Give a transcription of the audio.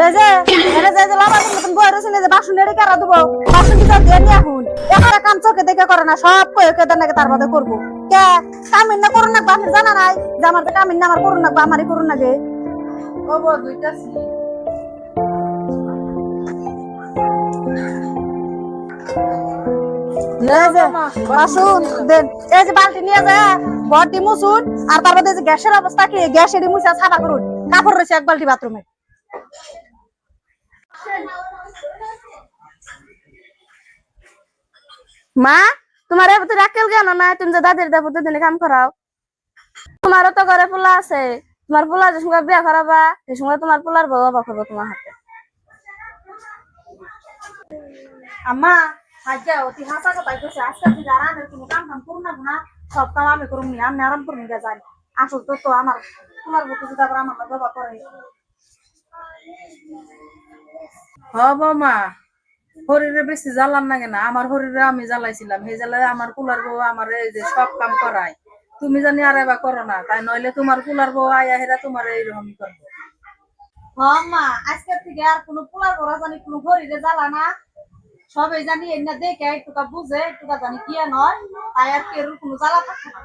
এই যে এরা যে লাভার মতন বই রয়েছে যে বাসন এড়ে কারা দেবো বাসন কি যাও দিয়ে নিয়ে হুন একটা কাম চোখে দেখে করে না সব কয়ে কেদার নাকি তার বাদে করবো কে কামিন না করুন না বাপের জানা নাই যে আমার কামিন না আমার করুন না আমারই করুন নাকি ও বউ দুইটা বাসন দেন এই যে বালতি নিয়ে যায় ঘরটি মুছুন আর তার মধ্যে যে গ্যাসের অবস্থা কি গ্যাসের মুছা সাফা করুন কাপড় রয়েছে এক বালতি বাথরুমে মা তোমার এবার রাকেল কেন না তুমি যে দাদির দেবো দিনে কাম করাও তোমারও তো ঘরে পোলা আছে তোমার পোলা যে সময় বিয়া করাবা সে সময় তোমার পোলার বউ অবাক করবো তোমার হাতে আম্মা আজ্ঞা অতি হাসা কথা কইছে আজকে তুই যারা আমি কোনো কাম কাম করুন না সব কাম আমি করুন নি আমি আরাম করুন গা যাই আসল তো তো আমার তোমার বউ যদি আবার আমার বাবা করে মা শরীরে বেশি জ্বালান লাগে না আমার শরীরে আমি জ্বালাইছিলাম সেই জ্বালায় আমার কুলার বউ আমার এই যে সব কাম করায় তুমি জানি আর এবার করো না তাই নইলে তোমার কুলার বউ আয়া হেরা তোমার এইরকমই করবো মা আজকে থেকে আর কোনো পোলার বড় জানি কোনো শরীরে জ্বালা না সবাই জানি এনে দেখে একটুকা বুঝে একটুকা জানি কি নয় তাই আর কেউ কোনো জ্বালা থাকে না